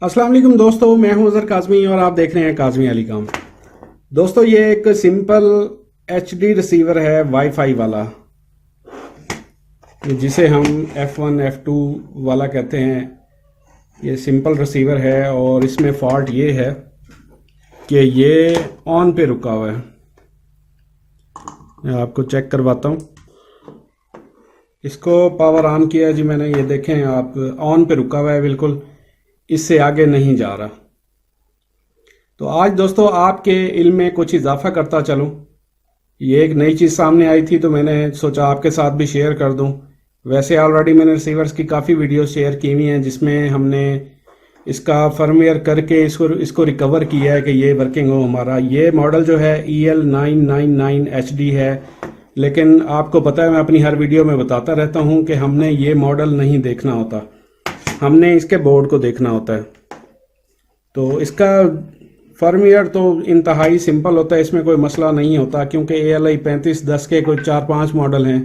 अस्सलाम वालेकुम दोस्तों, मैं हूं अजहर काज़मी और आप देख रहे हैं काज़मी अली काम। दोस्तों ये एक सिंपल एचडी रिसीवर है वाईफाई वाला, जिसे हम F1 F2 वाला कहते हैं। ये सिंपल रिसीवर है और इसमें फॉल्ट ये है कि ये ऑन पे रुका हुआ है। मैं आपको चेक करवाता हूँ। इसको पावर ऑन किया जी मैंने, ये देखें आप, ऑन पे रुका हुआ है बिल्कुल, इससे आगे नहीं जा रहा। तो आज दोस्तों आपके इल्म में कुछ इजाफा करता चलूं। ये एक नई चीज़ सामने आई थी तो मैंने सोचा आपके साथ भी शेयर कर दूं। वैसे ऑलरेडी मैंने रिसीवर्स की काफ़ी वीडियो शेयर की हुई हैं जिसमें हमने इसका फर्मवेयर करके इसको रिकवर किया है कि ये वर्किंग हो हमारा। ये मॉडल जो है EL999 HD है, लेकिन आपको पता है मैं अपनी हर वीडियो में बताता रहता हूं कि हमने ये मॉडल नहीं देखना होता, हमने इसके बोर्ड को देखना होता है। तो इसका फर्मवेयर तो इंतहाई सिंपल होता है, इसमें कोई मसला नहीं होता, क्योंकि ALI 3510 के कोई 4-5 मॉडल हैं।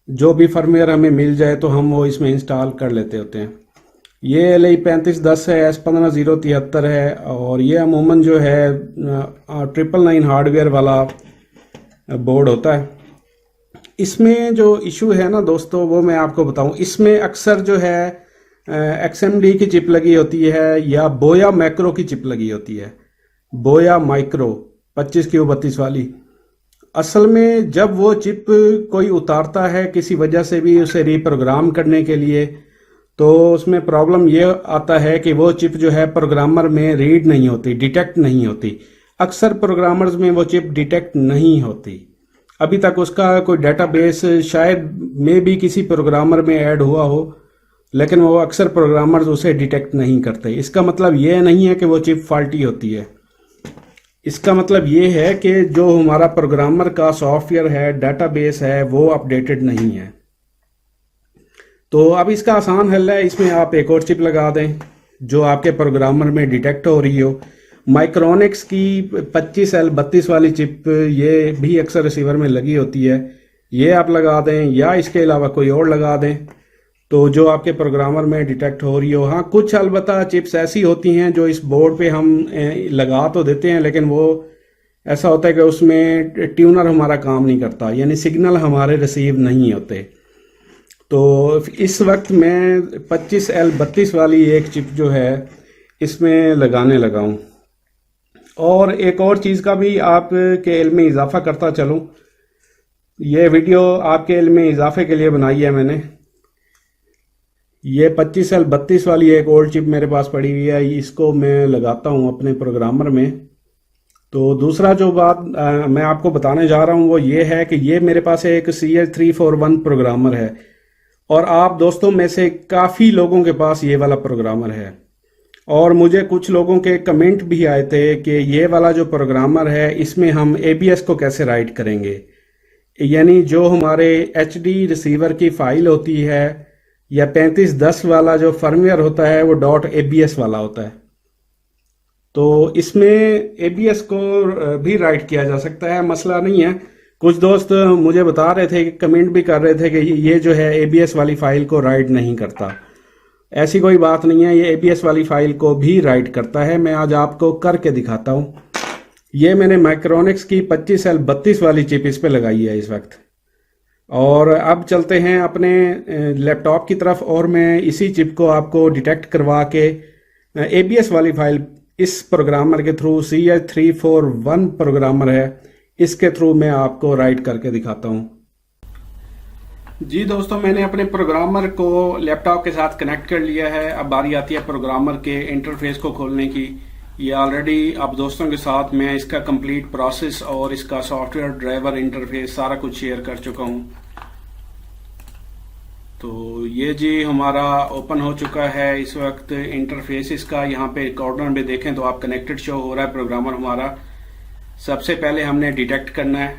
जो भी फर्मवेयर हमें मिल जाए तो हम वो इसमें इंस्टॉल कर लेते होते हैं। ये ALI 3510 है, S15073 है और ये अमूमन जो है 999 हार्डवेयर वाला बोर्ड होता है। इसमें जो इशू है ना दोस्तों, वो मैं आपको बताऊं। इसमें अक्सर जो है XMD की चिप लगी होती है या बोया मैक्रो की चिप लगी होती है, बोया माइक्रो 25Q32 वाली। असल में जब वो चिप कोई उतारता है किसी वजह से भी उसे रीप्रोग्राम करने के लिए, तो उसमें प्रॉब्लम ये आता है कि वो चिप जो है प्रोग्रामर में रीड नहीं होती, डिटेक्ट नहीं होती। अक्सर प्रोग्रामर्स में वो चिप डिटेक्ट नहीं होती। अभी तक उसका कोई डेटाबेस शायद में भी किसी प्रोग्रामर में ऐड हुआ हो, लेकिन वो अक्सर प्रोग्रामर्स उसे डिटेक्ट नहीं करते। इसका मतलब ये नहीं है कि वो चिप फॉल्टी होती है। इसका मतलब ये है कि जो हमारा प्रोग्रामर का सॉफ्टवेयर है, डेटाबेस है, वो अपडेटेड नहीं है। तो अब इसका आसान हल है, इसमें आप एक और चिप लगा दें जो आपके प्रोग्रामर में डिटेक्ट हो रही हो। माइक्रोनिक्स की 25L32 वाली चिप, ये भी अक्सर रिसीवर में लगी होती है, ये आप लगा दें, या इसके अलावा कोई और लगा दें तो जो आपके प्रोग्रामर में डिटेक्ट हो रही हो। हाँ, कुछ अलबत्ता चिप्स ऐसी होती हैं जो इस बोर्ड पे हम लगा तो देते हैं, लेकिन वो ऐसा होता है कि उसमें ट्यूनर हमारा काम नहीं करता, यानी सिग्नल हमारे रिसीव नहीं होते। तो इस वक्त मैं 25L32 वाली एक चिप जो है इसमें लगाने लगा हूँ। और एक और चीज़ का भी आपके इल्म में इजाफा करता चलूँ। ये वीडियो आपके इल्म में इजाफे के लिए बनाई है मैंने। ये 25L32 वाली एक ओल्ड चिप मेरे पास पड़ी हुई है, इसको मैं लगाता हूँ अपने प्रोग्रामर में। तो दूसरा जो बात मैं आपको बताने जा रहा हूँ वो ये है कि ये मेरे पास एक CH341 प्रोग्रामर है, और आप दोस्तों में से काफ़ी लोगों के पास ये वाला प्रोग्रामर है। और मुझे कुछ लोगों के कमेंट भी आए थे कि ये वाला जो प्रोग्रामर है इसमें हम ABS को कैसे राइट करेंगे, यानी जो हमारे HD रिसीवर की फाइल होती है या 3510 वाला जो फर्मवेयर होता है वो .abs वाला होता है। तो इसमें ABS को भी राइट किया जा सकता है, मसला नहीं है। कुछ दोस्त मुझे बता रहे थे, कमेंट भी कर रहे थे कि ये जो है ABS वाली फाइल को राइट नहीं करता। ऐसी कोई बात नहीं है, ये ABS वाली फाइल को भी राइट करता है। मैं आज आपको करके दिखाता हूँ। ये मैंने माइक्रोनिक्स की 25L32 वाली चिप इस पे लगाई है इस वक्त। और अब चलते हैं अपने लैपटॉप की तरफ, और मैं इसी चिप को आपको डिटेक्ट करवा के ABS वाली फाइल इस प्रोग्रामर के थ्रू, CH341 प्रोग्रामर है, इसके थ्रू मैं आपको राइट करके दिखाता हूँ। जी दोस्तों, मैंने अपने प्रोग्रामर को लैपटॉप के साथ कनेक्ट कर लिया है। अब बारी आती है प्रोग्रामर के इंटरफेस को खोलने की। ये ऑलरेडी अब दोस्तों के साथ मैं इसका कंप्लीट प्रोसेस और इसका सॉफ्टवेयर, ड्राइवर, इंटरफेस सारा कुछ शेयर कर चुका हूँ। तो ये जी हमारा ओपन हो चुका है इस वक्त इंटरफेस इसका। यहाँ पे कॉर्नर में देखें तो आप कनेक्टेड शो हो रहा है प्रोग्रामर हमारा। सबसे पहले हमने डिटेक्ट करना है,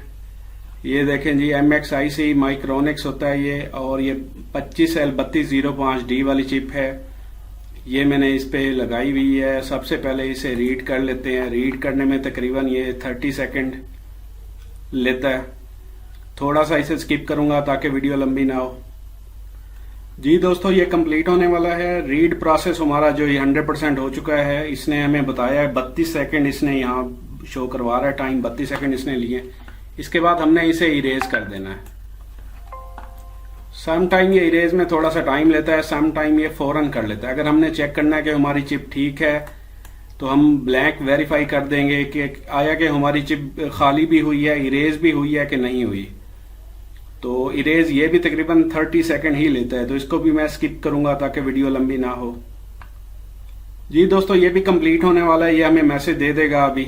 ये देखें जी MXIC माइक्रोनिक्स होता है ये, और ये 25L3205D वाली चिप है। ये मैंने इस पे लगाई हुई है। सबसे पहले इसे रीड कर लेते हैं। रीड करने में तकरीबन ये 30 सेकंड लेता है। थोड़ा सा इसे स्किप करूंगा ताकि वीडियो लंबी ना हो। जी दोस्तों, ये कंप्लीट होने वाला है। रीड प्रोसेस हमारा जो ये 100% हो चुका है। इसने हमें बताया है 32 सेकंड इसने यहाँ शो करवा रहा है, टाइम 32 सेकंड इसने लिए। इसके बाद हमने इसे इरेज कर देना है। सम टाइम ये इरेज में थोड़ा सा टाइम लेता है, सम टाइम ये फौरन कर लेता है। अगर हमने चेक करना है कि हमारी चिप ठीक है तो हम ब्लैंक वेरीफाई कर देंगे कि आया कि हमारी चिप खाली भी हुई है, इरेज भी हुई है कि नहीं हुई। तो इरेज ये भी तकरीबन 30 सेकंड ही लेता है, तो इसको भी मैं स्किप करूंगा ताकि वीडियो लंबी ना हो। जी दोस्तों, ये भी कंप्लीट होने वाला है। ये हमें मैसेज दे देगा अभी।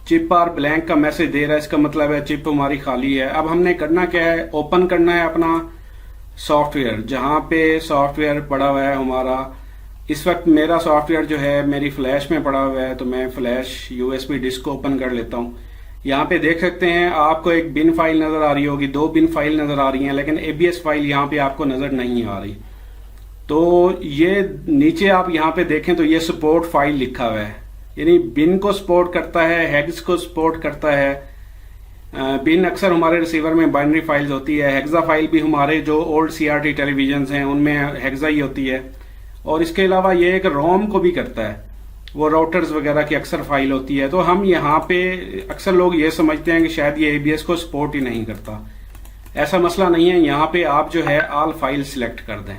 चिप और ब्लैंक का मैसेज दे रहा है, इसका मतलब है चिप हमारी खाली है। अब हमने करना क्या है, ओपन करना है अपना सॉफ्टवेयर, जहां पे सॉफ्टवेयर पड़ा हुआ है हमारा। इस वक्त मेरा सॉफ्टवेयर जो है मेरी फ्लैश में पड़ा हुआ है, तो मैं फ्लैश यूएसबी डिस्क को ओपन कर लेता हूँ। यहाँ पे देख सकते हैं आपको एक बिन फाइल नजर आ रही होगी, 2 बिन फाइल नजर आ रही हैं, लेकिन एबीएस फाइल यहाँ पे आपको नजर नहीं आ रही। तो ये नीचे आप यहाँ पे देखें तो ये सपोर्ट फाइल लिखा हुआ है, यानी बिन को सपोर्ट करता है, हेक्स को सपोर्ट करता है। बिन अक्सर हमारे रिसीवर में बाइनरी फाइल्स होती है, हेक्सा फाइल भी हमारे जो ओल्ड सीआरटी टेलीविजन हैं उनमें हेक्सा ही होती है। और इसके अलावा ये एक रोम को भी करता है, वो राउटर्स वगैरह की अक्सर फाइल होती है। तो हम यहाँ पे अक्सर लोग ये समझते हैं कि शायद ये एबीएस को सपोर्ट ही नहीं करता। ऐसा मसला नहीं है। यहाँ पे आप जो है ऑल फाइल सिलेक्ट कर दें।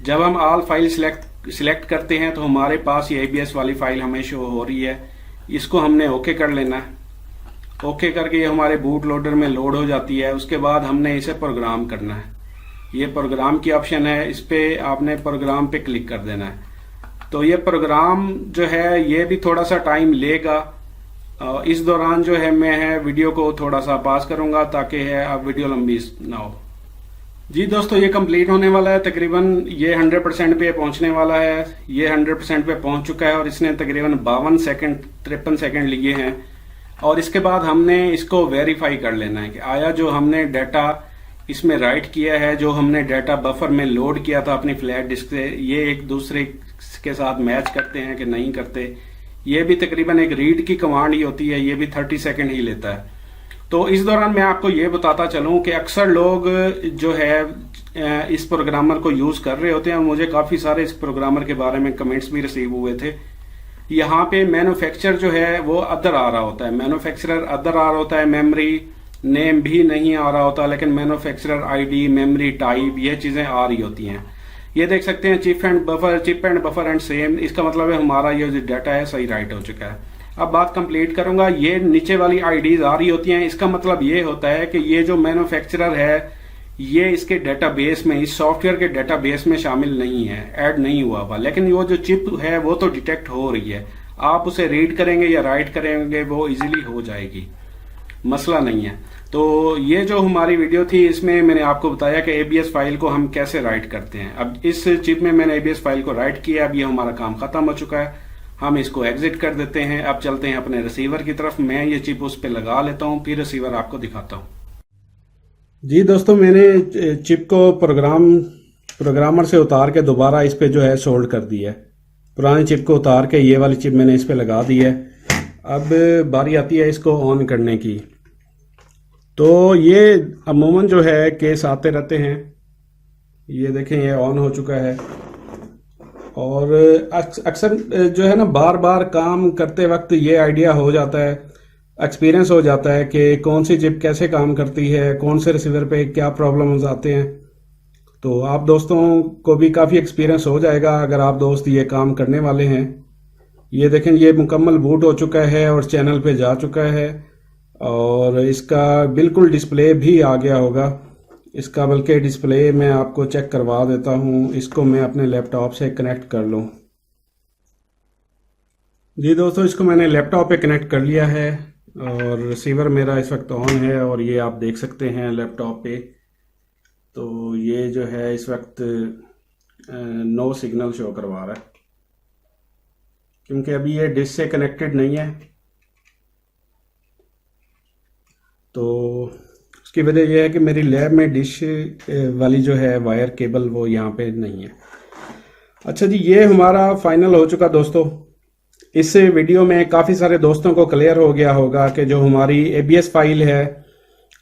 जब हम ऑल फाइल सिलेक्ट करते हैं तो हमारे पास ये एबीएस वाली फाइल हमें शो हो रही है। इसको हमने ओके कर लेना है। ओके करके ये हमारे बूट लोडर में लोड हो जाती है। उसके बाद हमने इसे प्रोग्राम करना है। ये प्रोग्राम की ऑप्शन है, इस पे आपने प्रोग्राम पे क्लिक कर देना है। तो ये प्रोग्राम जो है ये भी थोड़ा सा टाइम लेगा। इस दौरान जो है मैं वीडियो को थोड़ा सा पास करूंगा ताकि है अब वीडियो लंबी ना हो। जी दोस्तों, ये कंप्लीट होने वाला है। तकरीबन ये 100% पे पहुंचने वाला है। ये 100% पे पहुंच चुका है और इसने तकरीबन 52 सेकंड 53 सेकंड लिए हैं। और इसके बाद हमने इसको वेरीफाई कर लेना है कि आया जो हमने डाटा इसमें राइट किया है, जो हमने डाटा बफर में लोड किया था अपनी फ्लैश डिस्क से, ये एक दूसरे के साथ मैच करते हैं कि नहीं करते। ये भी तकरीबन एक रीड की कमांड ही होती है, ये भी 30 सेकंड ही लेता है। तो इस दौरान मैं आपको ये बताता चलूं कि अक्सर लोग जो है इस प्रोग्रामर को यूज कर रहे होते हैं। मुझे काफी सारे इस प्रोग्रामर के बारे में कमेंट्स भी रिसीव हुए थे। यहाँ पे मैन्युफैक्चरर जो है वो अदर आ रहा होता है, मैन्युफैक्चरर अदर आ रहा होता है, मेमोरी नेम भी नहीं आ रहा होता, लेकिन मैन्युफैक्चरर आईडी, मेमोरी टाइप, ये चीजें आ रही होती हैं। ये देख सकते हैं chip and buffer and same. इसका मतलब है हमारा ये जो डाटा है सही राइट हो चुका है। अब बात कंप्लीट करूंगा। ये नीचे वाली आईडीज आ रही होती हैं, इसका मतलब ये होता है कि ये जो मैन्युफैक्चरर है ये इसके डेटाबेस में, इस सॉफ्टवेयर के डेटाबेस में शामिल नहीं है, ऐड नहीं हुआ हुआ। लेकिन वो जो चिप है वो तो डिटेक्ट हो रही है। आप उसे रीड करेंगे या राइट करेंगे वो इजीली हो जाएगी, मसला नहीं है। तो ये जो हमारी वीडियो थी इसमें मैंने आपको बताया कि एबीएस फाइल को हम कैसे राइट करते हैं। अब इस चिप में मैंने एबीएस फाइल को राइट किया। अब ये हमारा काम खत्म हो चुका है। हम इसको एग्जिट कर देते हैं। अब चलते हैं अपने रिसीवर की तरफ। मैं ये चिप उस पर लगा लेता हूँ, फिर रिसीवर आपको दिखाता हूँ। जी दोस्तों, मैंने चिप को प्रोग्रामर से उतार के दोबारा इस पे जो है सोल्ड कर दिया है। पुरानी चिप को उतार के ये वाली चिप मैंने इस पे लगा दी है। अब बारी आती है इसको ऑन करने की। तो ये अमूमन जो है केस आते रहते हैं। ये देखें, ये ऑन हो चुका है। और अक्सर जो है ना बार बार काम करते वक्त ये आइडिया हो जाता है, एक्सपीरियंस हो जाता है कि कौन सी चिप कैसे काम करती है, कौन से रिसीवर पे क्या प्रॉब्लम्स आते हैं। तो आप दोस्तों को भी काफ़ी एक्सपीरियंस हो जाएगा अगर आप दोस्त ये काम करने वाले हैं। ये देखें, ये मुकम्मल बूट हो चुका है और चैनल पे जा चुका है और इसका बिल्कुल डिस्प्ले भी आ गया होगा। इसका बल्कि डिस्प्ले मैं आपको चेक करवा देता हूँ। इसको मैं अपने लैपटॉप से कनेक्ट कर लूँ। जी दोस्तों, इसको मैंने लैपटॉप पे कनेक्ट कर लिया है और रिसीवर मेरा इस वक्त ऑन है और ये आप देख सकते हैं लैपटॉप पे। तो ये जो है इस वक्त नो सिग्नल शो करवा रहा है क्योंकि अभी ये डिश से कनेक्टेड नहीं है। तो उसकी वजह यह है कि मेरी लैब में डिश वाली जो है वायर केबल वो यहाँ पे नहीं है। अच्छा जी, ये हमारा फाइनल हो चुका दोस्तों। इस वीडियो में काफ़ी सारे दोस्तों को क्लियर हो गया होगा कि जो हमारी एबीएस फाइल है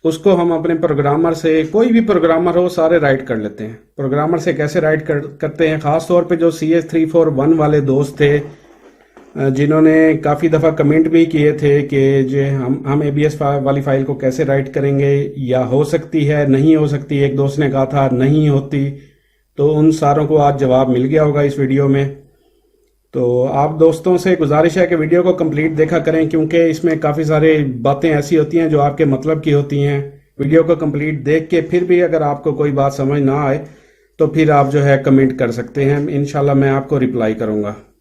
उसको हम अपने प्रोग्रामर से, कोई भी प्रोग्रामर हो, सारे राइट कर लेते हैं। प्रोग्रामर से कैसे राइट करते हैं, ख़ास तौर पे जो CS341 वाले दोस्त थे जिन्होंने काफ़ी दफ़ा कमेंट भी किए थे कि जो हम ABS वाली फ़ाइल को कैसे राइट करेंगे, या हो सकती है नहीं हो सकती, एक दोस्त ने कहा था नहीं होती, तो उन सारों को आज जवाब मिल गया होगा इस वीडियो में। तो आप दोस्तों से गुजारिश है कि वीडियो को कंप्लीट देखा करें, क्योंकि इसमें काफ़ी सारे बातें ऐसी होती हैं जो आपके मतलब की होती हैं। वीडियो को कंप्लीट देख के फिर भी अगर आपको कोई बात समझ ना आए तो फिर आप जो है कमेंट कर सकते हैं, इंशाल्लाह मैं आपको रिप्लाई करूंगा।